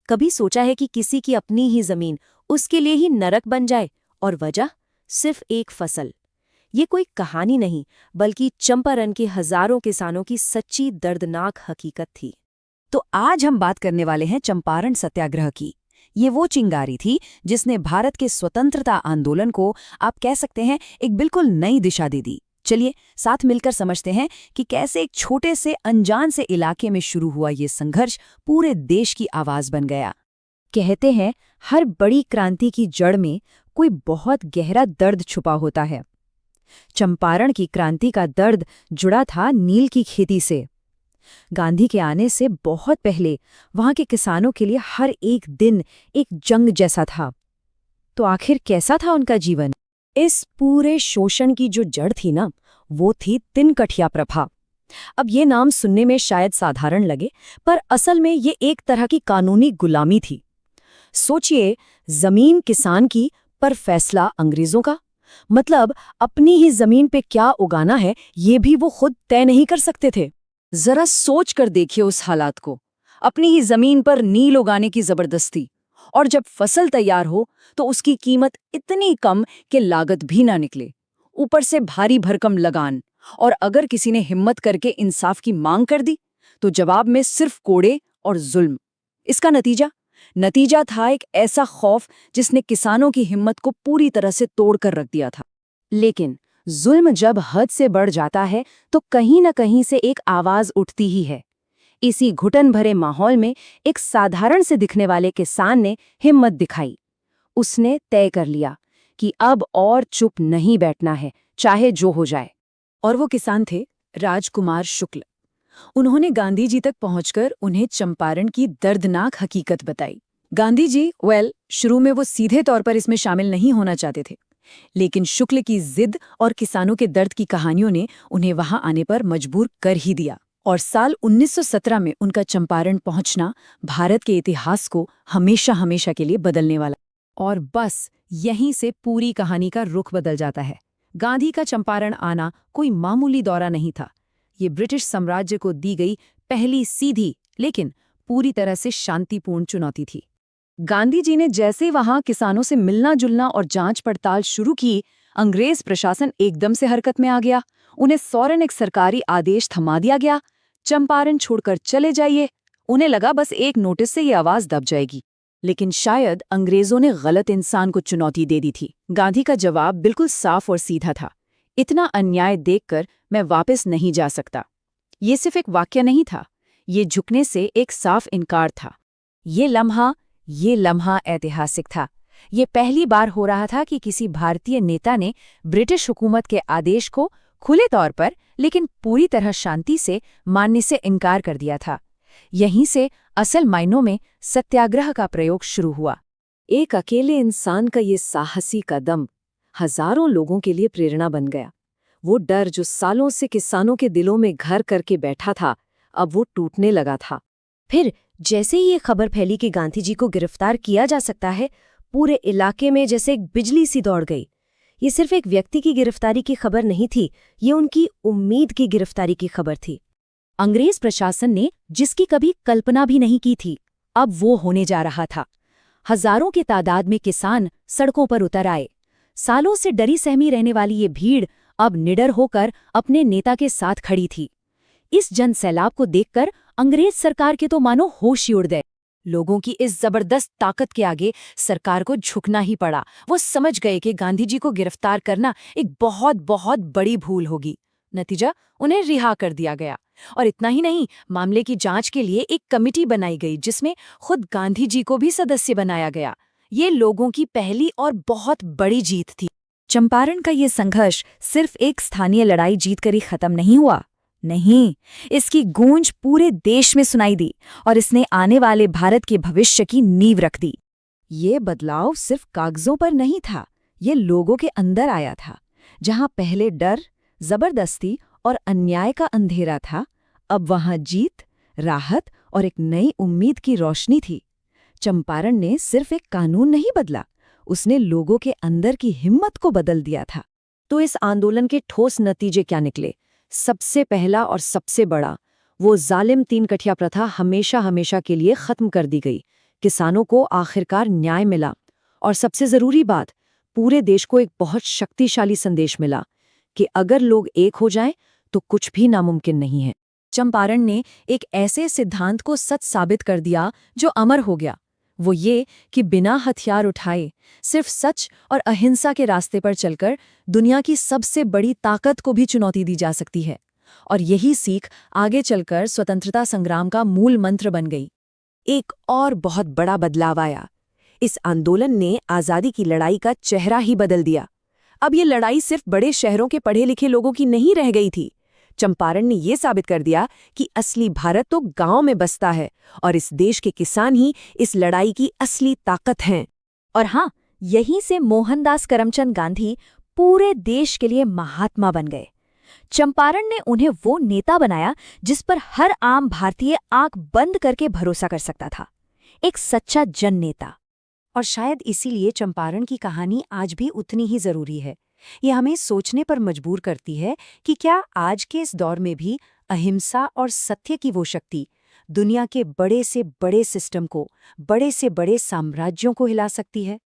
कभी सोचा है कि किसी की अपनी ही जमीन उसके लिए ही नरक बन जाए, और वजह सिर्फ एक फसल। ये कोई कहानी नहीं, बल्कि चंपारण के हजारों किसानों की सच्ची दर्दनाक हकीकत थी। तो आज हम बात करने वाले हैं चंपारण सत्याग्रह की। ये वो चिंगारी थी जिसने भारत के स्वतंत्रता आंदोलन को, आप कह सकते हैं, एक बिल्कुल नई दिशा दे दी। चलिए साथ मिलकर समझते हैं कि कैसे एक छोटे से अनजान से इलाके में शुरू हुआ ये संघर्ष पूरे देश की आवाज बन गया। कहते हैं हर बड़ी क्रांति की जड़ में कोई बहुत गहरा दर्द छुपा होता है। चंपारण की क्रांति का दर्द जुड़ा था नील की खेती से। गांधी के आने से बहुत पहले वहां के किसानों के लिए हर एक दिन एक जंग जैसा था। तो आखिर कैसा था उनका जीवन? इस पूरे शोषण की जो जड़ थी ना, वो थी तिनकठिया प्रथा। अब ये नाम सुनने में शायद साधारण लगे, पर असल में ये एक तरह की कानूनी गुलामी थी। सोचिए, जमीन किसान की, पर फैसला अंग्रेजों का। मतलब अपनी ही जमीन पे क्या उगाना है ये भी वो खुद तय नहीं कर सकते थे। जरा सोच कर देखिए उस हालात को। अपनी ही जमीन पर नील उगाने की जबरदस्ती, और जब फसल तैयार हो तो उसकी कीमत इतनी कम कि लागत भी ना निकले, ऊपर से भारी भरकम लगान। और अगर किसी ने हिम्मत करके इंसाफ की मांग कर दी तो जवाब में सिर्फ कोड़े और जुल्म। इसका नतीजा था एक ऐसा खौफ जिसने किसानों की हिम्मत को पूरी तरह से तोड़कर रख दिया था। लेकिन जुल्म जब हद से बढ़ जाता है तो कहीं न कहीं से एक आवाज उठती ही है। इसी घुटन भरे माहौल में एक साधारण से दिखने वाले किसान ने हिम्मत दिखाई। उसने तय कर लिया कि अब और चुप नहीं बैठना है, चाहे जो हो जाए। और वो किसान थे राजकुमार शुक्ल। उन्होंने गांधी जी तक पहुंचकर उन्हें चंपारण की दर्दनाक हकीकत बताई। गांधी जी शुरू में वो सीधे तौर पर इसमें शामिल नहीं होना चाहते थे, लेकिन शुक्ल की जिद और किसानों के दर्द की कहानियों ने उन्हें वहां आने पर मजबूर कर ही दिया। और साल 1917 में उनका चंपारण पहुंचना भारत के इतिहास को हमेशा हमेशा के लिए बदलने वाला। और बस यहीं से पूरी कहानी का रुख बदल जाता है। गांधी का चंपारण आना कोई मामूली दौरा नहीं था। ये ब्रिटिश साम्राज्य को दी गई पहली सीधी लेकिन पूरी तरह से शांतिपूर्ण चुनौती थी। गांधी जी ने जैसे वहां किसानों से मिलना जुलना और जांच पड़ताल शुरू की, अंग्रेज प्रशासन एकदम से हरकत में आ गया। उन्हें फौरन एक सरकारी आदेश थमा दिया गया, चंपारण छोड़कर चले जाइए। उन्हें लगा बस एक नोटिस से ये आवाज दब जाएगी। लेकिन शायद अंग्रेजों ने गलत इंसान को चुनौती दे दी थी। गांधी का जवाब बिल्कुल साफ और सीधा था, इतना अन्याय देखकर मैं वापस नहीं जा सकता। ये सिर्फ एक वाक्य नहीं था, ये झुकने से एक साफ इनकार था। ये लम्हा ऐतिहासिक था। ये पहली बार हो रहा था कि किसी भारतीय नेता ने ब्रिटिश हुकूमत के आदेश को खुले तौर पर लेकिन पूरी तरह शांति से मानने से इनकार कर दिया था। यहीं से असल मायनों में सत्याग्रह का प्रयोग शुरू हुआ। एक अकेले इंसान का ये साहसी कदम हजारों लोगों के लिए प्रेरणा बन गया। वो डर जो सालों से किसानों के दिलों में घर करके बैठा था, अब वो टूटने लगा था। फिर जैसे ही ये खबर फैली कि गांधी जी को गिरफ्तार किया जा सकता है, पूरे इलाके में जैसे एक बिजली सी दौड़ गई। ये सिर्फ एक व्यक्ति की गिरफ्तारी की खबर नहीं थी, ये उनकी उम्मीद की गिरफ्तारी की खबर थी। अंग्रेज प्रशासन ने जिसकी कभी कल्पना भी नहीं की थी, अब वो होने जा रहा था। हजारों की तादाद में किसान सड़कों पर उतर आए। सालों से डरी सहमी रहने वाली ये भीड़ अब निडर होकर अपने नेता के साथ खड़ी थी। इस जनसैलाब को देखकर अंग्रेज सरकार के तो मानो होश ही उड़ गए। लोगों की इस जबरदस्त ताकत के आगे सरकार को झुकना ही पड़ा। वो समझ गए कि गांधी जी को गिरफ्तार करना एक बहुत बहुत बड़ी भूल होगी। नतीजा, उन्हें रिहा कर दिया गया। और इतना ही नहीं, मामले की जांच के लिए एक कमेटी बनाई गई जिसमें खुद गांधी जी को भी सदस्य बनाया गया। ये लोगों की पहली और बहुत बड़ी जीत थी। चंपारण का ये संघर्ष सिर्फ एक स्थानीय लड़ाई जीतकर ही खत्म नहीं हुआ। नहीं, इसकी गूंज पूरे देश में सुनाई दी और इसने आने वाले भारत के भविष्य की नींव रख दी। ये बदलाव सिर्फ कागजों पर नहीं था, ये लोगों के अंदर आया था। जहां पहले डर, जबरदस्ती और अन्याय का अंधेरा था, अब वहां जीत, राहत और एक नई उम्मीद की रोशनी थी। चंपारण ने सिर्फ एक कानून नहीं बदला, उसने लोगों के अंदर की हिम्मत को बदल दिया था। तो इस आंदोलन के ठोस नतीजे क्या निकले? सबसे पहला और सबसे बड़ा, वो जालिम तीन कठिया प्रथा हमेशा हमेशा के लिए खत्म कर दी गई। किसानों को आखिरकार न्याय मिला। और सबसे जरूरी बात, पूरे देश को एक बहुत शक्तिशाली संदेश मिला कि अगर लोग एक हो जाएं तो कुछ भी नामुमकिन नहीं है। चंपारण ने एक ऐसे सिद्धांत को सच साबित कर दिया जो अमर हो गया। वो ये कि बिना हथियार उठाए सिर्फ सच और अहिंसा के रास्ते पर चलकर दुनिया की सबसे बड़ी ताकत को भी चुनौती दी जा सकती है। और यही सीख आगे चलकर स्वतंत्रता संग्राम का मूल मंत्र बन गई। एक और बहुत बड़ा बदलाव आया। इस आंदोलन ने आज़ादी की लड़ाई का चेहरा ही बदल दिया। अब ये लड़ाई सिर्फ बड़े शहरों के पढ़े लिखे लोगों की नहीं रह गई थी। चंपारण ने ये साबित कर दिया कि असली भारत तो गांव में बसता है और इस देश के किसान ही इस लड़ाई की असली ताकत हैं। और हाँ, यहीं से मोहनदास करमचंद गांधी पूरे देश के लिए महात्मा बन गए। चंपारण ने उन्हें वो नेता बनाया जिस पर हर आम भारतीय आंख बंद करके भरोसा कर सकता था, एक सच्चा जन नेता। और शायद इसीलिए चंपारण की कहानी आज भी उतनी ही जरूरी है। ये हमें सोचने पर मजबूर करती है कि क्या आज के इस दौर में भी अहिंसा और सत्य की वो शक्ति दुनिया के बड़े से बड़े सिस्टम को, बड़े से बड़े साम्राज्यों को हिला सकती है।